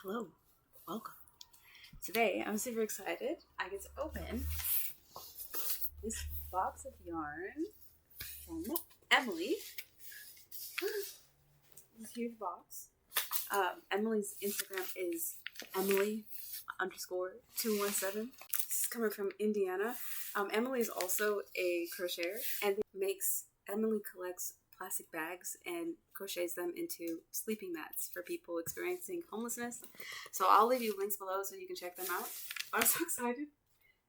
Hello, welcome. Today I'm super excited. I get to open this box of yarn from Emily. This huge box. Emily's Instagram is Emily_217. This is coming from Indiana. Emily is also a crocheter and Emily collects plastic bags and crochets them into sleeping mats for people experiencing homelessness. So I'll leave you links below so you can check them out. I'm so excited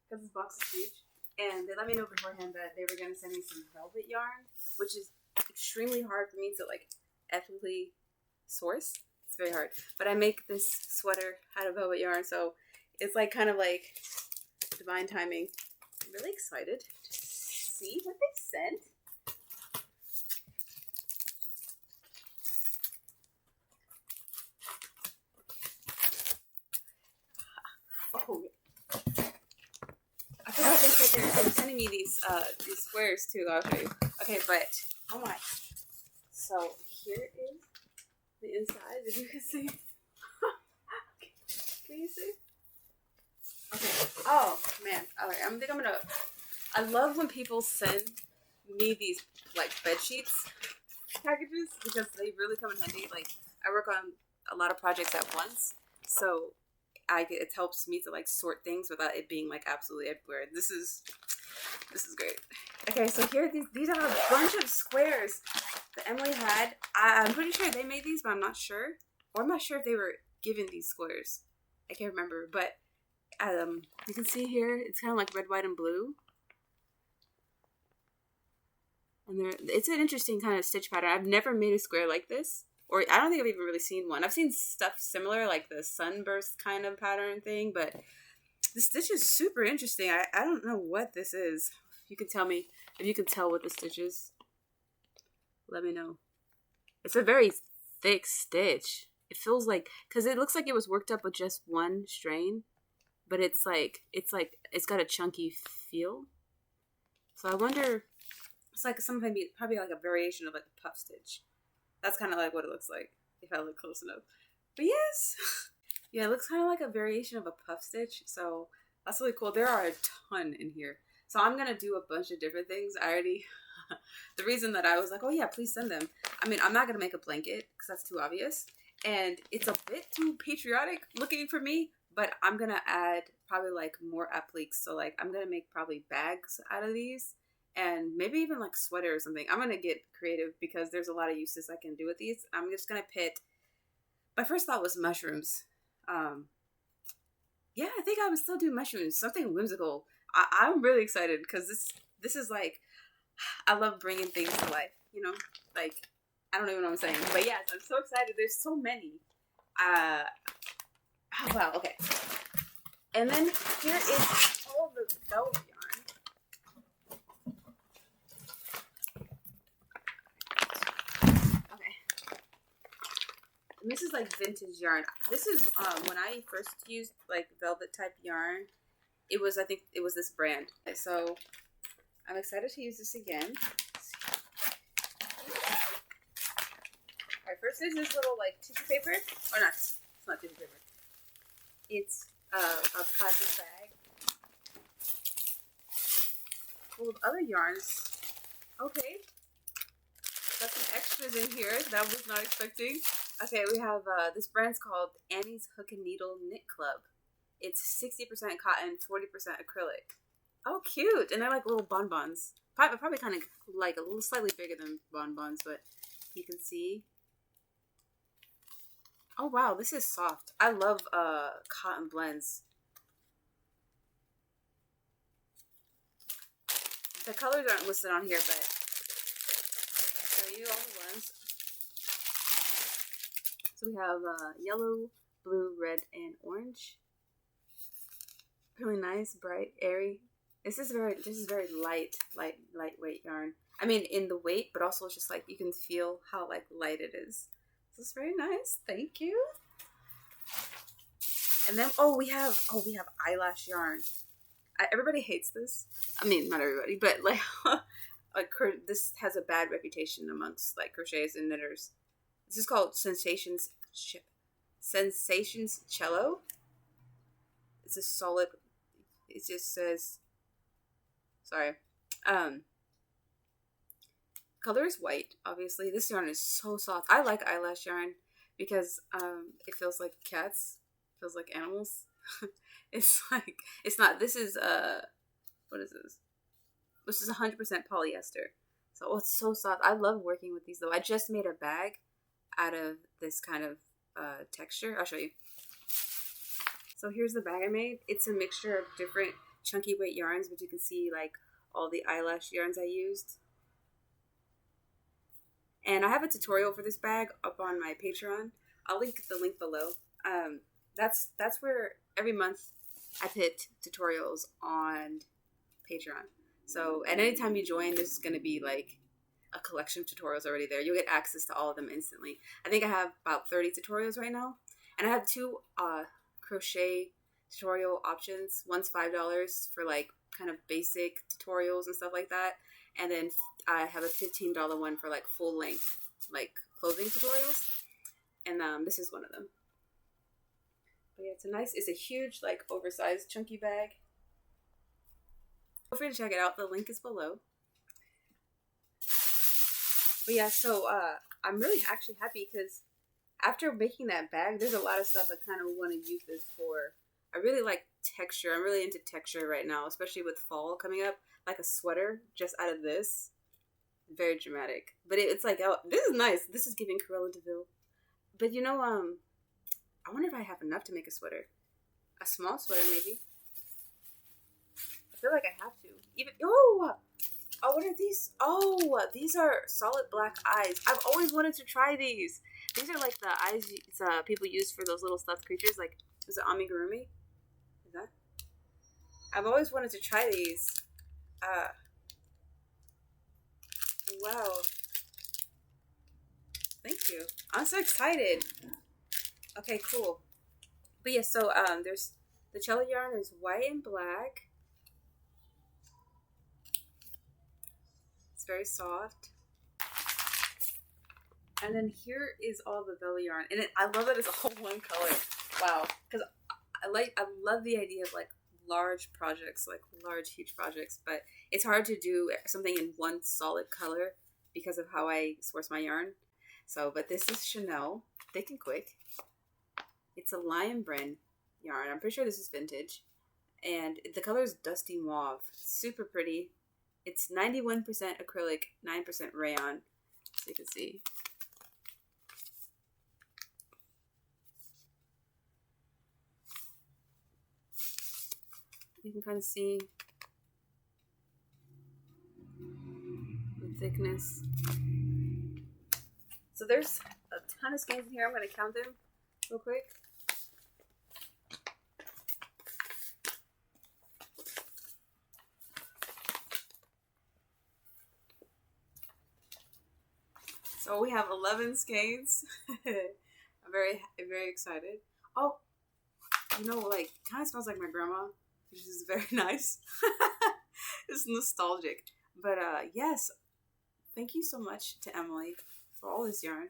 because this box is huge. And they let me know beforehand that they were going to send me some velvet yarn, which is extremely hard for me to ethically source. It's very hard. But I make this sweater out of velvet yarn, so it's kind of divine timing. I'm really excited to see what they sent. Oh, I forgot they said they were sending me these squares too. I'll show you. Okay, but oh my! So here is the inside. If you can see, can you see? Okay. Oh man. Alright. I love when people send me these bed sheets packages because they really come in handy. I work on a lot of projects at once, so it helps me to sort things without it being absolutely everywhere. This is great. Okay, so here these are a bunch of squares that Emily had. I'm pretty sure they made these, but I'm not sure. Or I'm not sure if they were given these squares. I can't remember, but you can see here it's kind of like red, white, and blue. And it's an interesting kind of stitch pattern. I've never made a square like this. Or I don't think I've even really seen one. I've seen stuff similar, like the sunburst kind of pattern thing, but the stitch is super interesting. I don't know what this is. You can tell me if you can tell what the stitch is. Let me know. It's a very thick stitch. It feels because it looks like it was worked up with just one strain, but it's got a chunky feel. So I wonder, it's probably a variation of a puff stitch. That's kind of what it looks like, if I look close enough. But yes! Yeah, it looks kind of like a variation of a puff stitch, so that's really cool. There are a ton in here. So I'm going to do a bunch of different things. The reason that I was oh yeah, please send them. I mean, I'm not going to make a blanket, because that's too obvious. And it's a bit too patriotic looking for me, but I'm going to add probably more appliques. So I'm going to make probably bags out of these. And maybe even sweater or something. I'm going to get creative because there's a lot of uses I can do with these. I'm just going to pit. My first thought was mushrooms. Yeah, I think I would still do mushrooms. Something whimsical. I'm really excited because this is I love bringing things to life. I don't even know what I'm saying. But yes, I'm so excited. There's so many. Oh, wow, okay. And then here is all the velvet yarn. And this is vintage yarn. This is when I first used velvet type yarn. I think it was this brand. So I'm excited to use this again. Alright, first there's this little tissue paper. Or not, it's not tissue paper. It's a plastic bag full of other yarns. Okay. Got some extras in here that I was not expecting. Okay, we have this brand's called Annie's Hook and Needle Knit Club. It's 60% cotton, 40% acrylic. Oh, cute! And they're little bonbons. Probably kind of a little slightly bigger than bonbons, but you can see. Oh wow, this is soft. I love cotton blends. The colors aren't listed on here, but I'll show you all the ones. So we have yellow, blue, red, and orange. Really nice, bright, airy. This is very lightweight yarn. I mean, in the weight, but also just you can feel how light it is. This is very nice. Thank you. And then we have eyelash yarn. Everybody hates this. I mean, not everybody, but this has a bad reputation amongst crocheters and knitters. This is called Sensations Cello. It's a solid, it just says, sorry, color is white, obviously. This yarn is so soft. I like eyelash yarn because it feels like cats, feels like animals. It's like, it's not, this is, what is this? This is 100% polyester. So, oh, it's so soft. I love working with these though. I just made a bag out of this kind of texture. I'll show you. So here's the bag I made. It's a mixture of different chunky weight yarns, but you can see like all the eyelash yarns I used. And I have a tutorial for this bag up on my Patreon. I'll link the link below. That's where every month I put tutorials on Patreon. So at any time you join, there's going to be like a collection of tutorials already there. You'll get access to all of them instantly. I think I have about 30 tutorials right now. And I have two crochet tutorial options. One's $5 for like kind of basic tutorials and stuff like that. And then I have a $15 one for like full length, like clothing tutorials. And this is one of them. But yeah, it's a huge, like oversized chunky bag. Feel free to check it out. The link is below. But yeah, so I'm really actually happy because after making that bag, there's a lot of stuff I kind of want to use this for. I really like texture. I'm really into texture right now, especially with fall coming up. Like a sweater just out of this. Very dramatic. But it's like, oh, this is nice. This is giving Cruella de Vil. But you know, I wonder if I have enough to make a sweater. A small sweater, maybe. I feel like I have to. Even, oh, what are these? Oh, these are solid black eyes. I've always wanted to try these. These are like the eyes people use for those little stuffed creatures. Like, is it amigurumi? Is that? I've always wanted to try these. Wow. Thank you. I'm so excited. Okay, cool. But yeah, so there's the cello yarn is white and black. It's very soft. And then here is all the belly yarn, and I love that it's all one color. Wow, because I love the idea of like large projects, like large huge projects, but it's hard to do something in one solid color because of how I source my yarn. So, but this is Chanel, thick and quick. It's a lion brand yarn. I'm pretty sure this is vintage, and the color is dusty mauve. It's super pretty. It's 91% acrylic, 9% rayon, so you can see. You can kind of see the thickness. So there's a ton of skeins in here. I'm going to count them real quick. So we have 11 skeins. I'm very excited. Oh, you know, like, kind of smells like my grandma, which is very nice. It's nostalgic. But yes, thank you so much to Emily for all this yarn.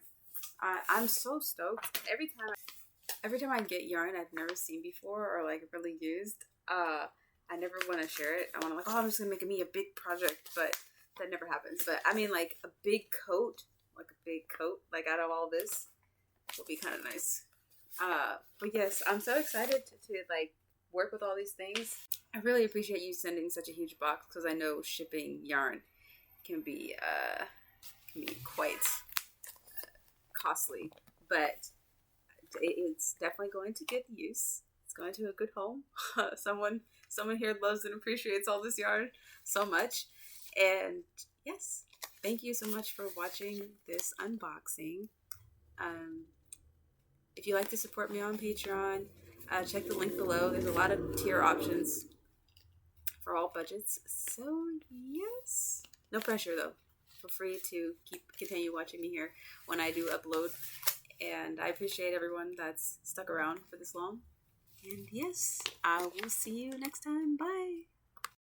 I'm so stoked. Every time I get yarn I've never seen before or like really used, I never want to share it. I want to like, oh, I'm just gonna make me a big project, but that never happens. But I mean, like a big coat, like out of all this, will be kind of nice. But yes, I'm so excited to like work with all these things. I really appreciate you sending such a huge box because I know shipping yarn can be quite costly, but it's definitely going to good use. It's going to a good home. Someone here loves and appreciates all this yarn so much. And yes, thank you so much for watching this unboxing. If you'd like to support me on Patreon, check the link below. There's a lot of tier options for all budgets. So yes, no pressure though. Feel free to continue watching me here when I do upload. And I appreciate everyone that's stuck around for this long. And yes, I will see you next time. Bye.